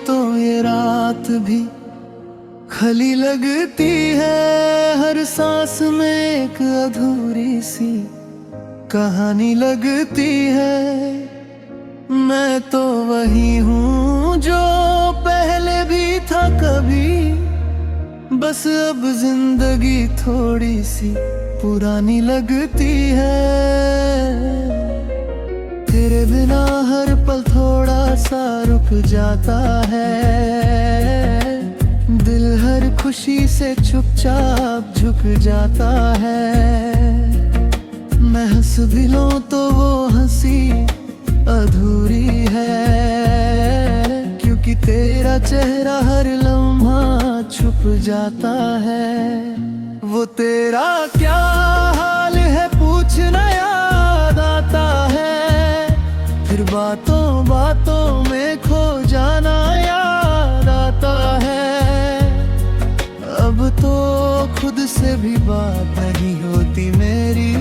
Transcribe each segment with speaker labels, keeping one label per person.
Speaker 1: तो ये रात भी खली लगती है, हर सांस में एक अधूरी सी कहानी लगती है। मैं तो वही हूँ जो पहले भी था कभी, बस अब जिंदगी थोड़ी सी पुरानी लगती है। तेरे बिना हर पल थोड़ा सा रुक जाता है, दिल हर खुशी से चुपचाप झुक जाता है। मैं हंस भी लूं तो वो हंसी अधूरी है, क्योंकि तेरा चेहरा हर लम्हा छुप जाता है। वो तेरा क्या हाल है पूछना याद आता है, फिर बातों बातों में खो जाना याद आता है। अब तो खुद से भी बात नहीं होती मेरी,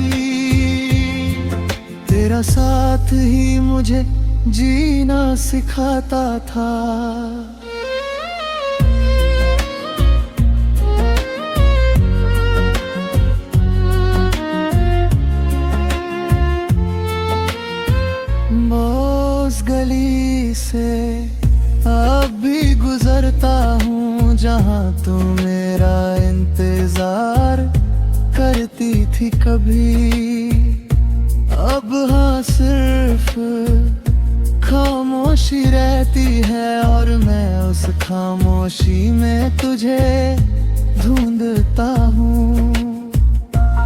Speaker 1: तेरा साथ ही मुझे जीना सिखाता था। उस गली से अब भी गुजरता हूँ जहाँ तू मेरा इंतजार करती थी कभी। अब हाँ सिर्फ खामोशी रहती है, और मैं उस खामोशी में तुझे ढूंढता हूँ।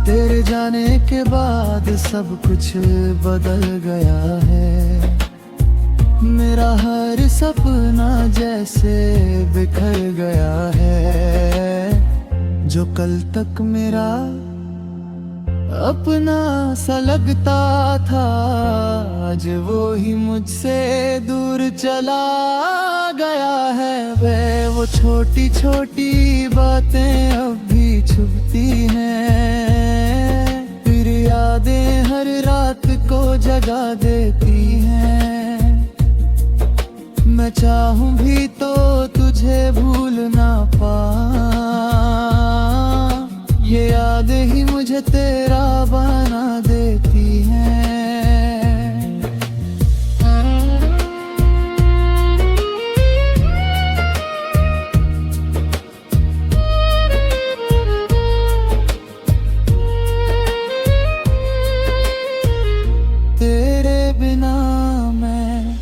Speaker 1: तेरे जाने के बाद सब कुछ बदल गया है, मेरा हर सपना जैसे बिखर गया है। जो कल तक मेरा अपना सा लगता था, आज वो ही मुझसे दूर चला गया है। वो छोटी छोटी बातें अब भी छुपती हैं, फिर यादें हर रात को जगा देती हैं। मैं चाहूं भी तो तुझे भूल ना पाऊं, ये यादें ही मुझे तेरा बना देती हैं। तेरे बिना मैं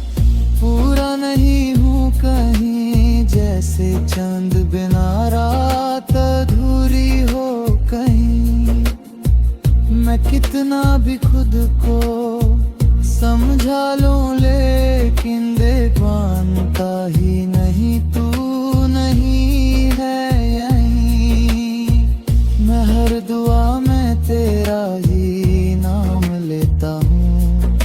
Speaker 1: पूरा नहीं हूँ कहीं, जैसे चांद बिना रात अधूरी हो कहीं। मैं कितना भी खुद को समझा लूं, लेकिन देख मानता ही नहीं, तू नहीं है यहीं। मैं हर दुआ में तेरा ही नाम लेता हूँ,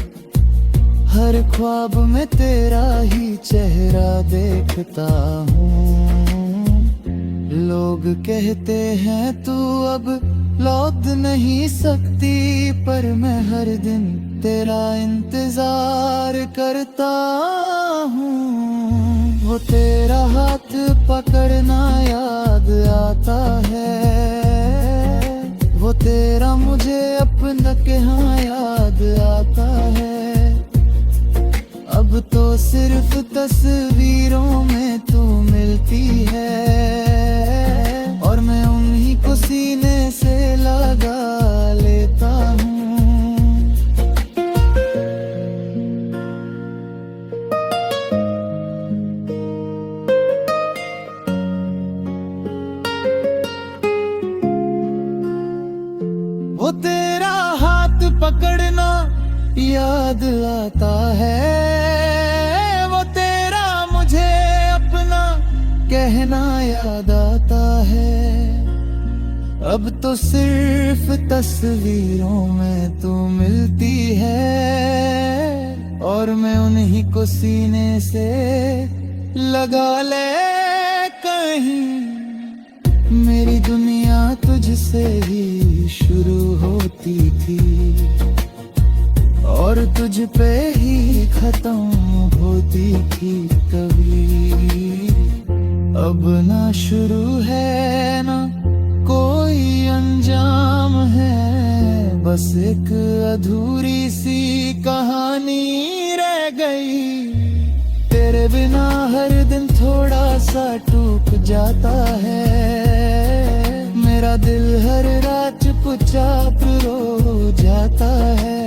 Speaker 1: हर ख्वाब में तेरा ही चेहरा देखता हूँ। लोग कहते हैं तू अब लौट नहीं सकती, पर मैं हर दिन तेरा इंतजार करता हूँ। वो तेरा हाथ पकड़ना याद आता है, वो तेरा मुझे अपना कहना याद आता है। अब तो सिर्फ तस्वीरों में तू मिलती है, और मैं उन्हीं को सीने से लगा लेता हूँ। वो तेरा हाथ पकड़ना याद आता है, वो तेरा मुझे अपना कहना याद आता है। अब तो सिर्फ तस्वीरों में तू मिलती है, और मैं उन्हीं को सीने से लगा ले कहीं। मेरी दुनिया तुझसे ही शुरू होती थी, और तुझ पे ही खत्म होती थी कभी। अब ना शुरू है ना कोई अंजाम है, बस एक अधूरी सी कहानी रह गई। तेरे बिना हर दिन थोड़ा सा टूट जाता है, मेरा दिल हर रात चुपचाप रो जाता है।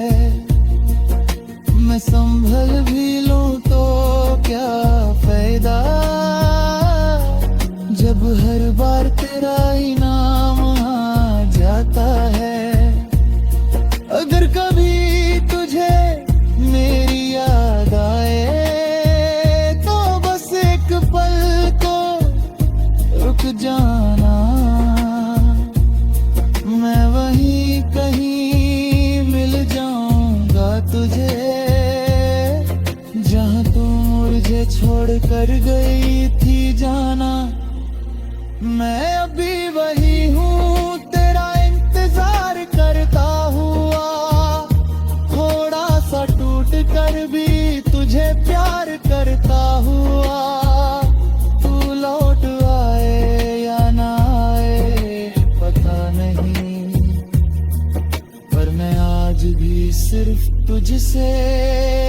Speaker 1: मैं संभल भी लूं तो क्या फायदा, जब हर बार तेरा ही नाम आ जाता है। अगर कभी तुझे मेरी याद आए तो बस एक पल को रुक जाना, मैं वहीं कहीं मिल जाऊंगा तुझे, जहां तू मुझे छोड़ कर गई थी जाना। मैं अभी वही हूँ तेरा इंतजार करता हुआ, थोड़ा सा टूट कर भी तुझे प्यार करता हुआ। तू लौट आए या ना आए पता नहीं, पर मैं आज भी सिर्फ तुझसे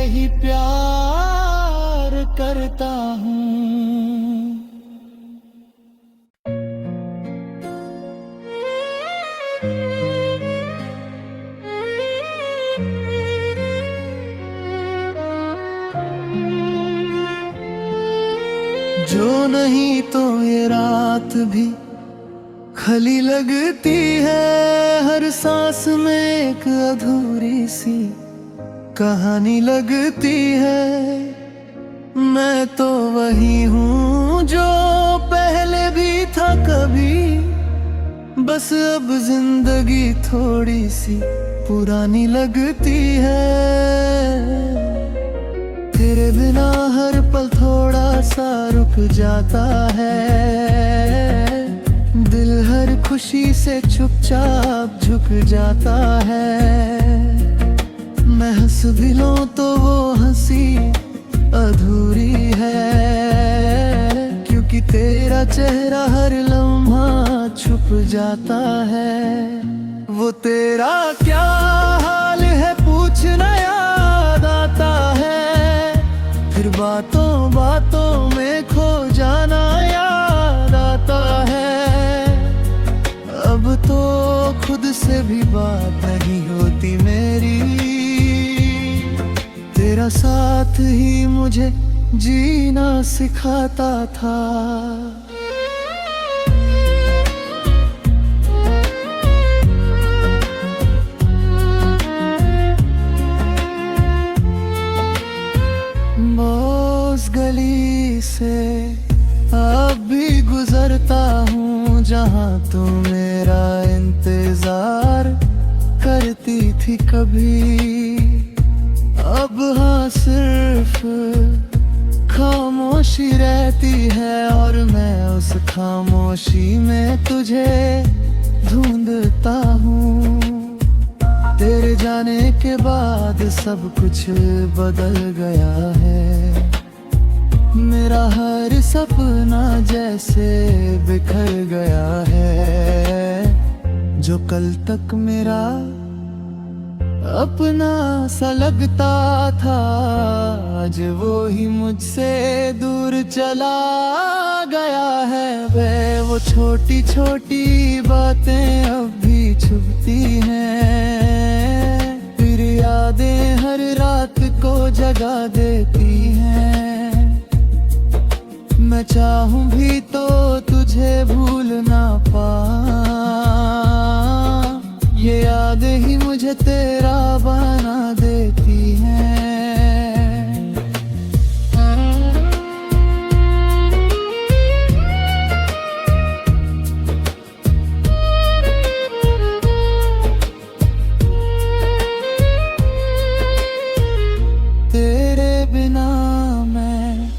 Speaker 1: ही प्यार करता हूँ। जो नहीं तो ये रात भी खली लगती है, हर सांस में एक अधूरी सी कहानी लगती है। मैं तो वही हूँ जो पहले भी था कभी, बस अब जिंदगी थोड़ी सी पुरानी लगती है। तेरे बिना हर पल थोड़ा सा रुक जाता है, दिल हर खुशी से चुपचाप झुक जाता है। मैं हंस भी लूं तो वो हंसी अधूरी है, क्योंकि तेरा चेहरा हर लम्हा छुप जाता है। वो तेरा क्या हाल है पूछना याद आता है, फिर बातों बातों में खो जाना याद आता है। अब तो खुद से भी बात नहीं होती मेरी, तेरा साथ ही मुझे जीना सिखाता था। उस गली से अब भी गुजरता हूँ जहाँ तू मेरा इंतजार करती थी कभी। अब हाँ सिर्फ खामोशी रहती है, और मैं उस खामोशी में तुझे ढूंढता हूँ। तेरे जाने के बाद सब कुछ बदल गया है, मेरा हर सपना जैसे बिखर गया है। जो कल तक मेरा अपना सा लगता था, आज वो ही मुझसे दूर चला गया है। वो छोटी छोटी बातें अब भी छुपती हैं, फिर यादें हर रात को जगा देती हैं। मैं चाहूं भी तो तुझे भूल ना पाऊं, ये यादें ही मुझे तेरा बना देती हैं। तेरे बिना मैं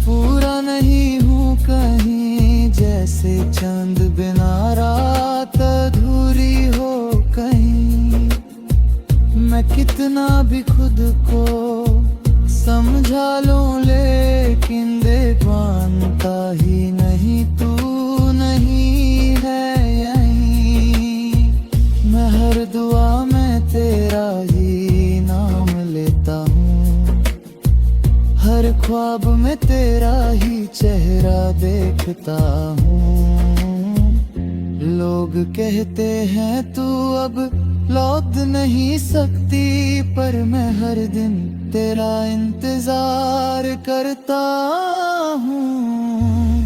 Speaker 1: पूरा नहीं हूँ कहीं, जैसे चांद बिना रात अधूरी हो कहीं। मैं कितना भी खुद को समझा लूं, लेकिन देख पाता ही नहीं देखता हूँ। लोग कहते हैं तू अब लौट नहीं सकती, पर मैं हर दिन तेरा इंतजार करता हूँ।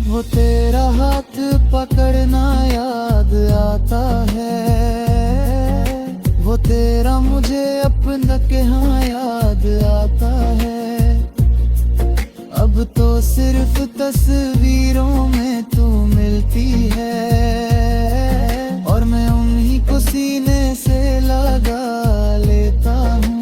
Speaker 1: वो तेरा हाथ पकड़ना याद आता है, वो तेरा मुझे अपना कहना याद आता है। अब तो सिर्फ तस्वीरों में तू मिलती है, और मैं उन्हीं को सीने से लगा लेता हूँ।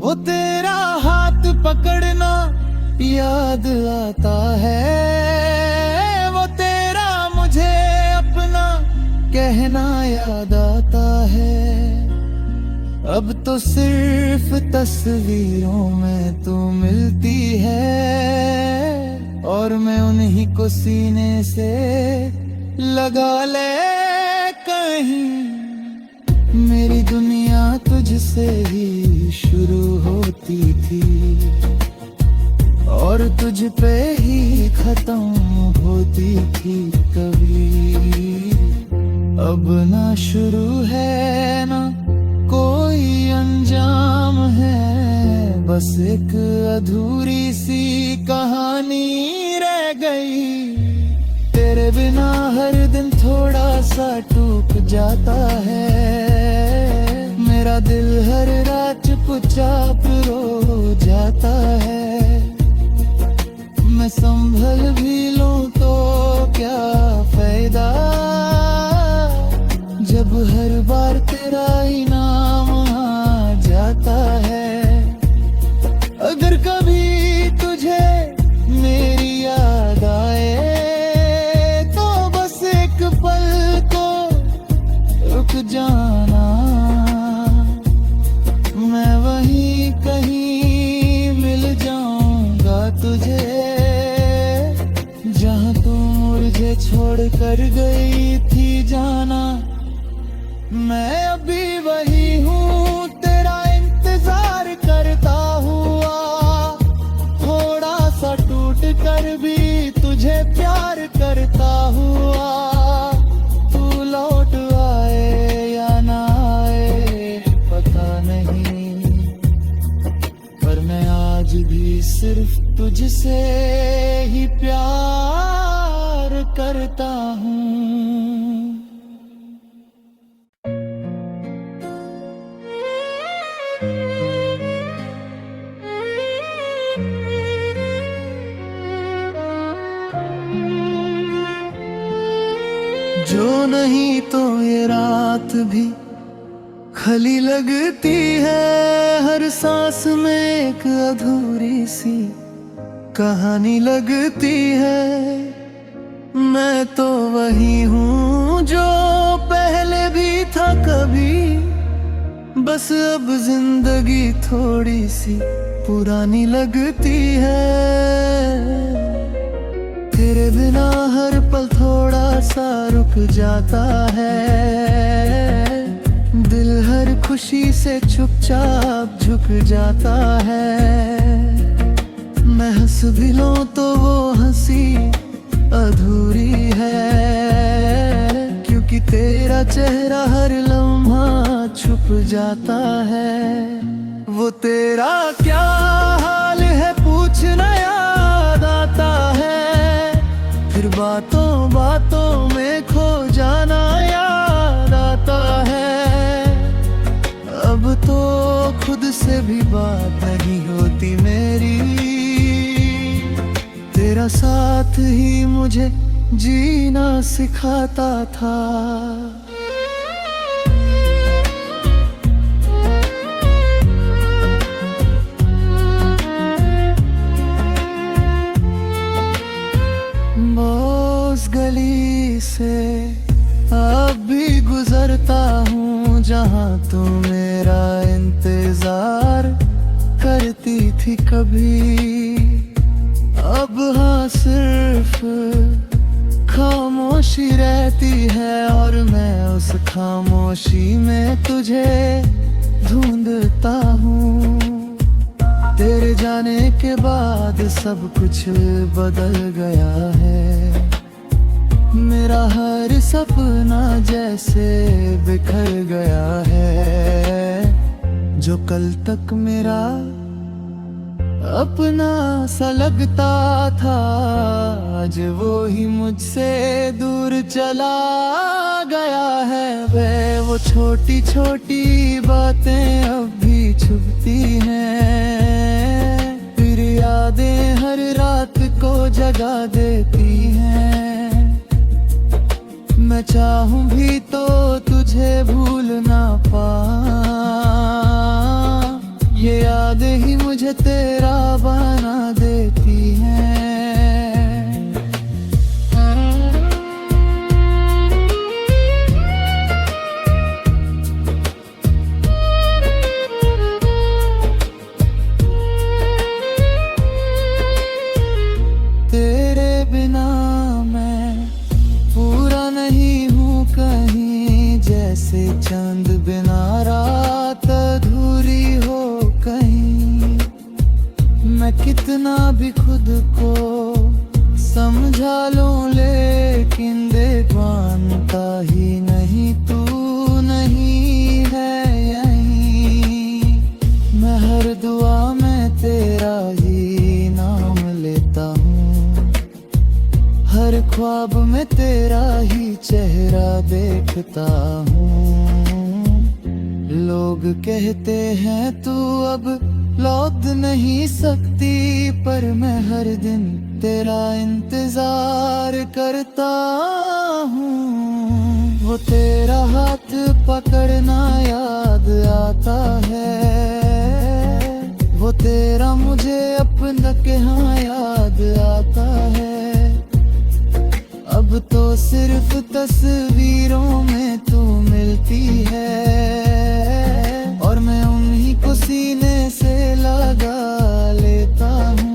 Speaker 1: वो तेरा हाथ पकड़ना याद आता है, वो तेरा मुझे अपना कहना याद आता है। अब तो सिर्फ तस्वीरों में तू मिलती है, और मैं उन्हीं को सीने से लगा ले कहीं। मेरी दुनिया तुझसे ही शुरू होती थी, और तुझ पे ही खत्म होती थी कभी। अब ना शुरू है ना कोई अंजाम है, बस एक अधूरी सी कहानी रह गई। तेरे बिना हर दिन थोड़ा सा टूट जाता है, मेरा दिल हर रात चुपचाप रो जाता है। मैं संभल भी लूं तो क्या फायदा, जब हर बार तेरा ही नाम आ जाता है। अगर कभी तुझे मेरी याद आए, तो बस एक पल को रुक जाना। मैं वहीं कहीं मिल जाऊंगा तुझे, जहां तू मुझे छोड़ कर गई थी जाना। मैं अभी वही हूँ, तेरा इंतजार करता हुआ, थोड़ा सा टूट कर भी तुझे प्यार करता हुआ। तू लौट आए या ना आए पता नहीं, पर मैं आज भी सिर्फ तुझसे ही प्यार करता हूँ। जो नहीं तो ये रात भी खली लगती है, हर सांस में एक अधूरी सी कहानी लगती है। मैं तो वही हूँ जो पहले भी था कभी, बस अब जिंदगी थोड़ी सी पुरानी लगती है। तेरे बिना हर पल थोड़ा सा रुक जाता है, दिल हर खुशी से चुपचाप झुक जाता है। मैं हंस भी लूं तो वो हंसी अधूरी है, क्योंकि तेरा चेहरा हर लम्हा छुप जाता है। वो तेरा क्या हाल है पूछना याद आता है, फिर बातों बातों में खो जाना याद आता है। अब तो खुद से भी बात नहीं होती मेरी, तेरा साथ ही मुझे जीना सिखाता था। उस गली से अब भी गुजरता हूँ, जहाँ तू मेरा इंतजार करती थी कभी। अब हाँ सिर्फ खामोशी रहती है और मैं उस खामोशी में तुझे ढूंढता हूँ। तेरे जाने के बाद सब कुछ बदल गया है। मेरा हर सपना जैसे बिखर गया है। जो कल तक मेरा अपना सा लगता था, आज वो ही मुझसे दूर चला गया है। वो छोटी छोटी बातें अब भी छुपती हैं, फिर यादें हर रात को जगा देती हैं। मैं चाहूं भी तो तुझे भूल ना पाऊं, ये यादें ही मुझे तेरा बना देती हैं। तेरे बिना मैं पूरा नहीं हूँ कहीं, जैसे चांद बिना रात अधूरी हो कहीं। मैं कितना भी खुद को समझा लूं लेकिन देख मानता ही नहीं, तू नहीं है यहीं। मैं हर दुआ में तेरा ही नाम लेता हूँ, हर ख्वाब में तेरा ही चेहरा देखता हूँ। लोग कहते हैं तू अब लौट नहीं सकती, पर मैं हर दिन तेरा इंतजार करता हूँ। वो तेरा हाथ पकड़ना याद आता है, वो तेरा मुझे अपना कहना याद आता है। अब तो सिर्फ तस्वीरों में तू मिलती है, और मैं उन्हीं को सीने से लगा लेता हूँ।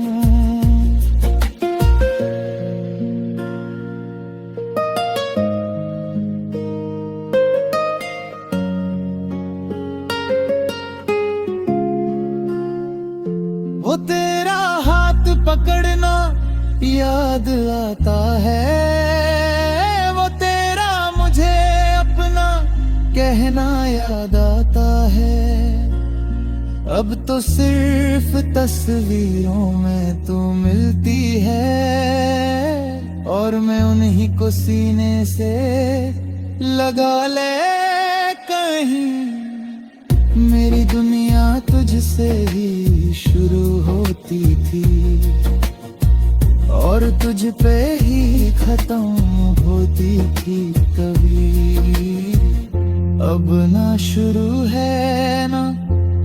Speaker 1: वो तेरा हाथ पकड़ना याद आता है, वो तेरा मुझे अपना कहना याद आता है। अब तो सिर्फ तस्वीरों में तू मिलती है, और मैं उन्हीं को सीने से लगा ले कहीं। मेरी दुनिया तुझसे ही शुरू होती थी, और तुझ पे ही खत्म होती थी कभी। अब ना शुरू है ना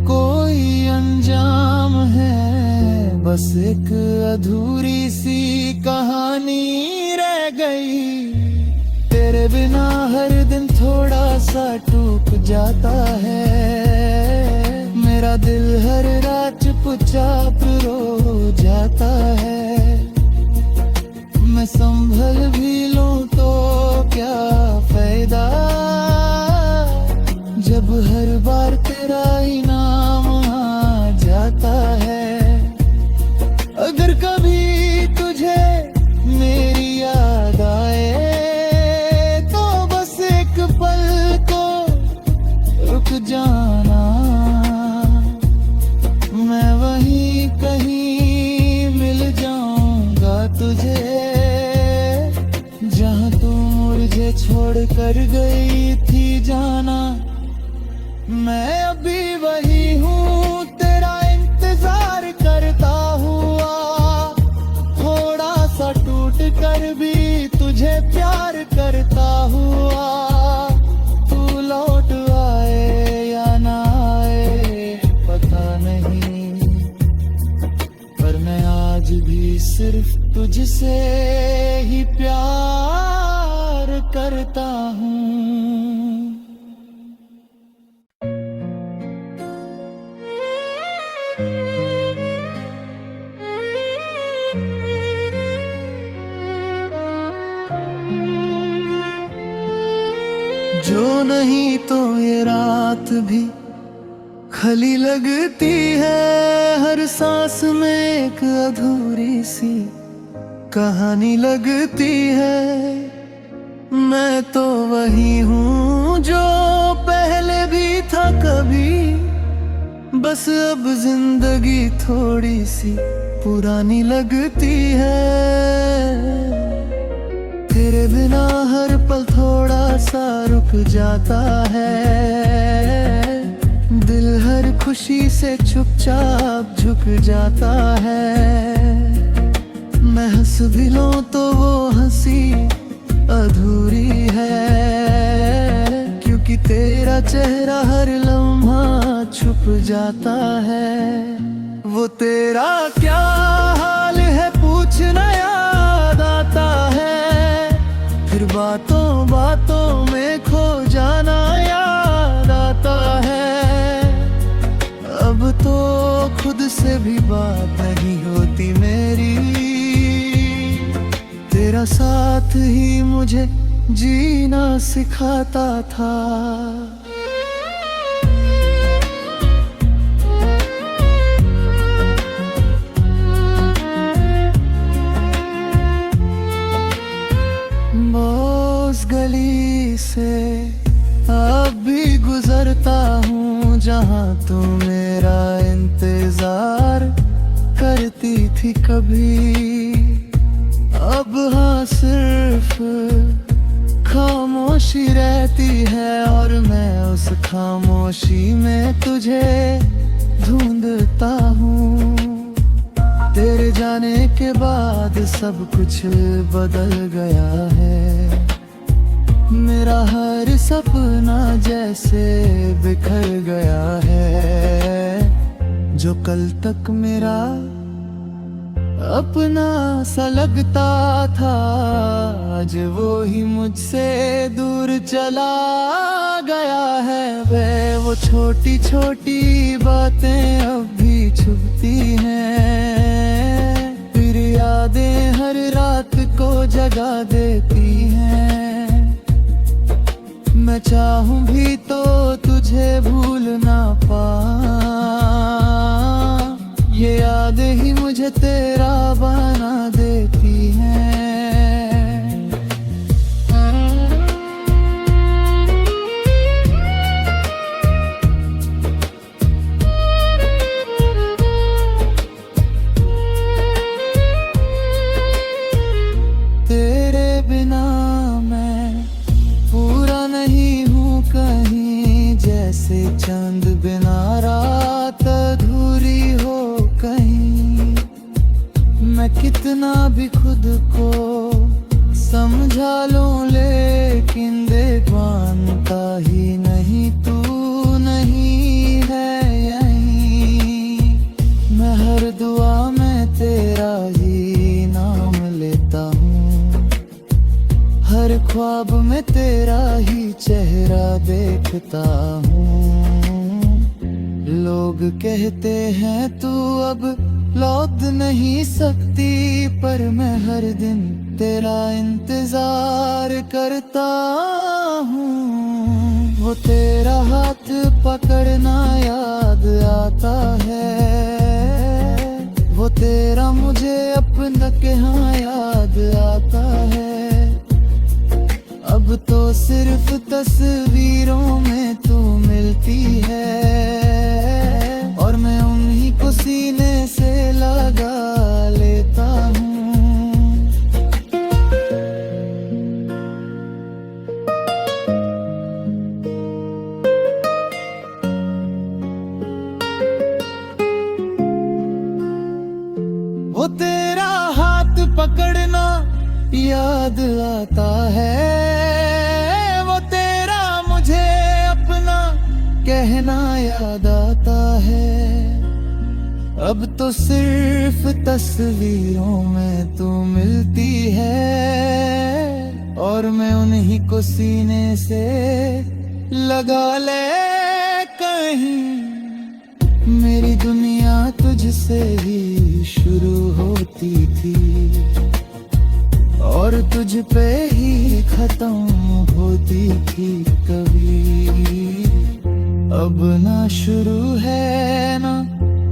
Speaker 1: कोई अंजाम है, बस एक अधूरी सी कहानी रह गई। तेरे बिना हर दिन थोड़ा सा टूट जाता है, मेरा दिल हर रात चुपचाप रो जाता है। मैं संभल भी लूं तो क्या फायदा, जब हर बार तेरा ही नाम आ जाता है। अगर कभी तुझे मेरी याद आए तो बस एक पल को रुक जाना, मैं वहीं कहीं मिल जाऊंगा तुझे, जहां तू मुझे छोड़ कर गई थी जाना। मैं अभी वही हूँ, तेरा इंतजार करता हुआ, थोड़ा सा टूट कर भी तुझे प्यार करता हुआ। तू लौट आए या ना आए पता नहीं, पर मैं आज भी सिर्फ तुझसे ही प्यार करता हूँ। जो नहीं तो ये रात भी खली लगती है। हर सांस में एक अधूरी सी कहानी लगती है। मैं तो वही हूँ जो पहले भी था कभी, बस अब जिंदगी थोड़ी सी पुरानी लगती है। तेरे बिना हर पल थोड़ा सा रुक जाता है। दिल हर खुशी से चुपचाप झुक जाता है। मैं हंस भी लूं तो वो हंसी अधूरी है, क्योंकि तेरा चेहरा हर लम्हा छुप जाता है। वो तेरा क्या हाल है पूछना याद आता है, फिर बातों बातों में खो जाना याद आता है। अब तो खुद से भी बात नहीं होती मेरी, तेरा साथ ही मुझे जीना सिखाता था। उस गली से अब भी गुजरता हूँ जहाँ तू मेरा इंतजार करती थी कभी। अब हाँ सिर्फ खामोशी रहती है, और मैं उस खामोशी में तुझे ढूंढता हूँ। तेरे जाने के बाद सब कुछ बदल गया है। मेरा हर सपना जैसे बिखर गया है। जो कल तक मेरा अपना सा लगता था, आज वो ही मुझसे दूर चला गया है। वे वो छोटी छोटी बातें अब भी छुपती हैं, फिर यादें हर रात को जगा देती हैं। मैं चाहूं भी तो तुझे भूल ना पाऊं, ये यादें ही मुझे तेरा बना देती हैं। तेरे बिना मैं पूरा नहीं हूँ कहीं, जैसे चांद बिना रात अधूरी हो कहीं। मैं कितना भी खुद को समझा लूं, लेकिन देख मानता ही नहीं, तू नहीं है यहीं। मैं हर दुआ में तेरा ही नाम लेता हूँ, हर ख्वाब में तेरा ही चेहरा देखता हूँ। लोग कहते हैं तू अब लौट नहीं सकती, पर मैं हर दिन तेरा इंतजार करता हूँ। वो तेरा हाथ पकड़ना याद आता है, वो तेरा मुझे अपना कहना याद आता है। अब तो सिर्फ तस्वीरों में तू मिलती है, और मैं उन्हीं को सीने से लगा लेता हूँ। वो तेरा हाथ पकड़ना याद आता है, वो तेरा मुझे अपना कहना याद आता है। अब तो सिर्फ तस्वीरों में तू मिलती है, और मैं उन्हीं को सीने से लगा ले कहीं। मेरी दुनिया तुझसे ही शुरू होती थी, और और तुझ पे ही खत्म होती थी कभी। अब ना शुरू है ना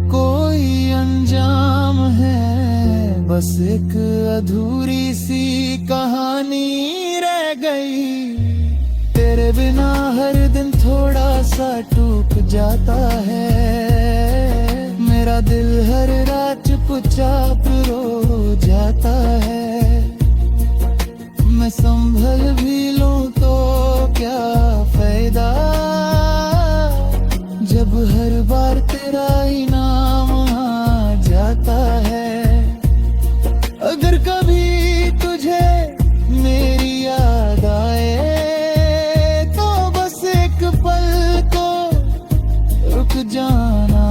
Speaker 1: कोई अंजाम है, बस एक अधूरी सी कहानी रह गई। तेरे बिना हर दिन थोड़ा सा टूट जाता है, मेरा दिल हर रात चुपचाप रो जाता है। मैं संभल भी लूं तो क्या फायदा, जब हर बार तेरा ही नाम आ जाता है। अगर कभी तुझे मेरी याद आए तो बस एक पल को रुक जाना,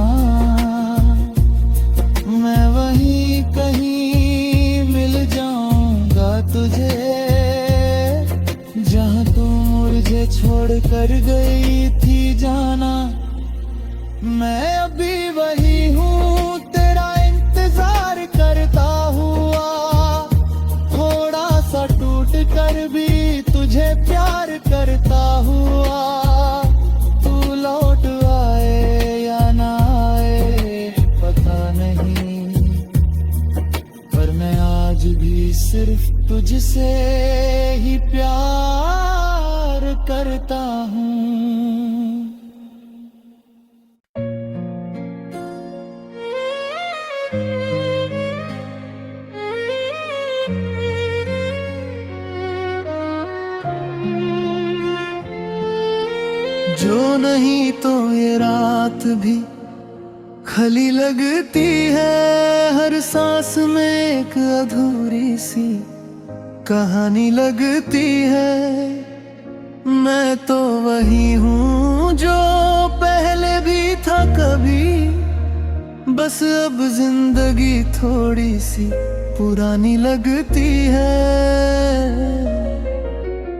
Speaker 1: मैं वहीं कहीं मिल जाऊंगा तुझे, जहां तू मुझे छोड़ कर गई थी जाना। मैं अभी वही हूँ तेरा इंतजार करता हुआ, थोड़ा सा टूट कर भी तुझे प्यार करता हुआ। तू लौट आए या ना आए पता नहीं, पर मैं आज भी सिर्फ तुझसे ही प्यार करता हूँ। जो नहीं तो ये रात भी खली लगती है, हर सांस में एक अधूरी सी कहानी लगती है। मैं तो वही हूँ जो पहले भी था कभी, बस अब जिंदगी थोड़ी सी पुरानी लगती है।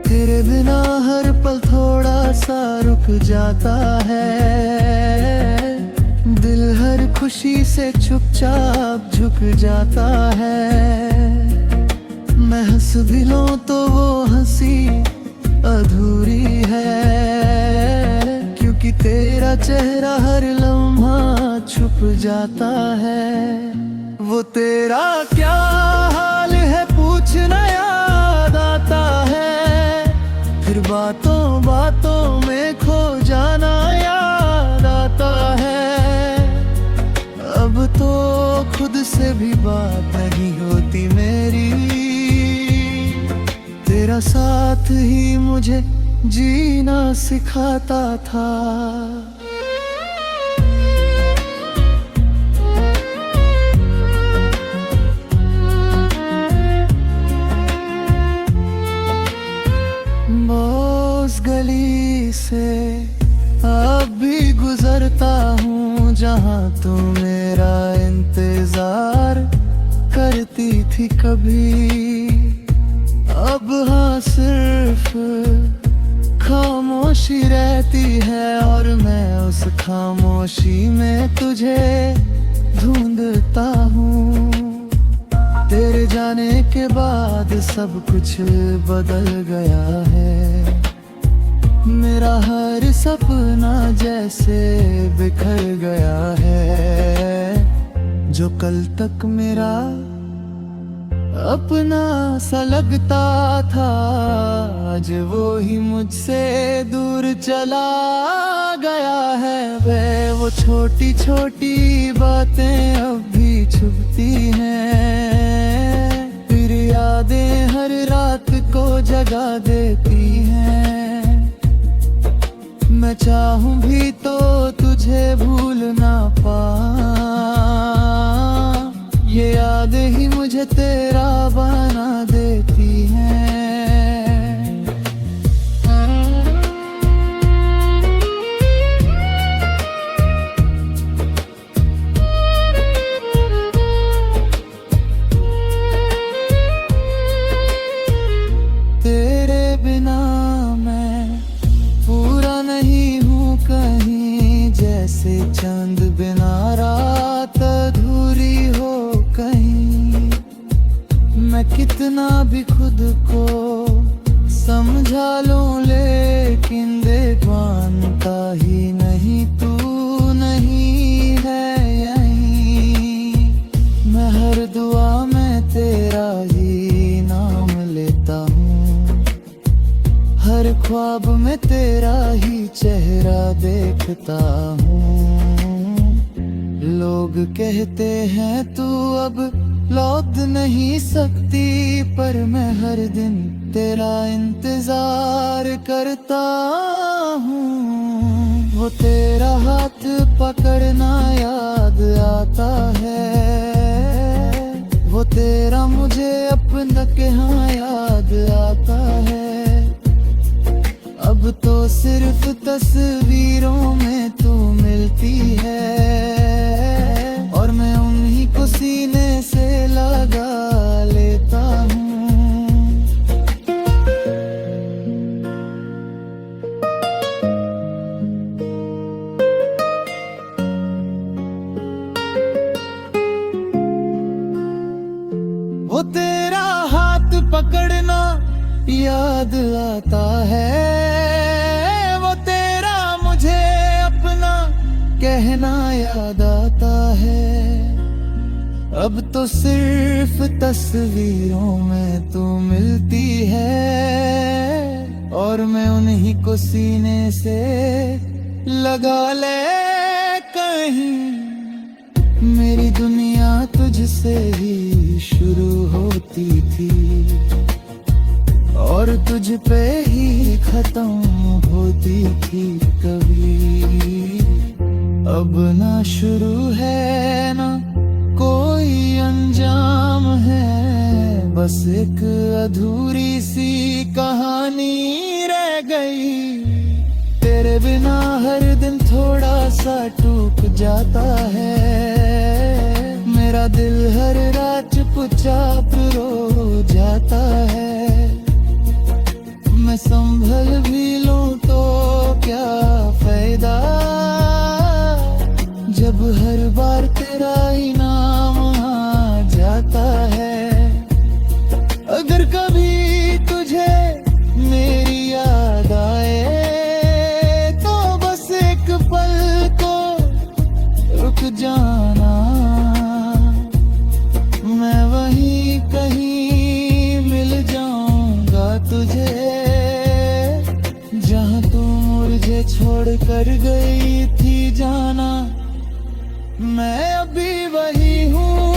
Speaker 1: तेरे बिना हर पल थोड़ा सा रुक जाता है, दिल हर खुशी से चुपचाप झुक जाता है। मैं हंस भी लूं तो वो हंसी अधूरी है, क्योंकि तेरा चेहरा हर लम्हा छुप जाता है। वो तेरा क्या हाल है पूछना याद आता है, फिर बातों बातों में खो जाना याद आता है। अब तो खुद से भी बात नहीं होती मेरी, तेरा साथ ही मुझे जीना सिखाता था। गली से अब भी गुजरता हूँ, जहाँ तू मेरा इंतजार करती थी कभी। अब हाँ सिर्फ खामोशी रहती है, और मैं उस खामोशी में तुझे ढूंढता हूँ। तेरे जाने के बाद सब कुछ बदल गया है, मेरा हर सपना जैसे बिखर गया है। जो कल तक मेरा अपना सा लगता था, आज वो ही मुझसे दूर चला गया है। वो छोटी छोटी बातें अब भी छुपती हैं, फिर यादें हर रात को जगा देती हैं। मैं चाहूं भी तो तुझे भूल ना पाऊं, ये यादें ही मुझे तेरा बना देती हैं। तेरे बिना मैं पूरा नहीं हूँ कहीं, जैसे चांद बिना रात अधूरी हो कहीं। मैं ख्वाब में तेरा ही चेहरा देखता हूँ। लोग कहते हैं तू अब लौट नहीं सकती, पर मैं हर दिन तेरा इंतजार करता हूँ। वो तेरा हाथ पकड़ना याद आता है, वो तेरा मुझे अपना कहना याद आता है। अब तो सिर्फ तस्वीरों में तू मिलती है, और मैं उन्हीं को सीने से लगा लेता हूँ। वो तेरा हाथ पकड़ना याद आता है, वो तेरा मुझे अपना कहना याद आता है। अब तो सिर्फ तस्वीरों में तू मिलती है, और मैं उन्हीं को सीने से लगा ले कहीं। मेरी दुनिया तुझसे ही शुरू होती थी, और तुझ पे ही खत्म होती थी कभी। अब ना शुरू है ना कोई अंजाम है, बस एक अधूरी सी कहानी रह गई। तेरे बिना हर दिन थोड़ा सा टूट जाता है, मेरा दिल हर रात चुपचाप रो जाता है। मैं संभल भी लूं तो क्या फायदा, जब हर बार तेरा ही नाम आ जाता है। अगर कभी तुझे मेरी याद आए तो बस एक पल को रुक जाना, मैं वहीं कहीं मिल जाऊंगा तुझे, जहां तू मुझे छोड़ कर गई थी जाना। मैं अभी वही हूँ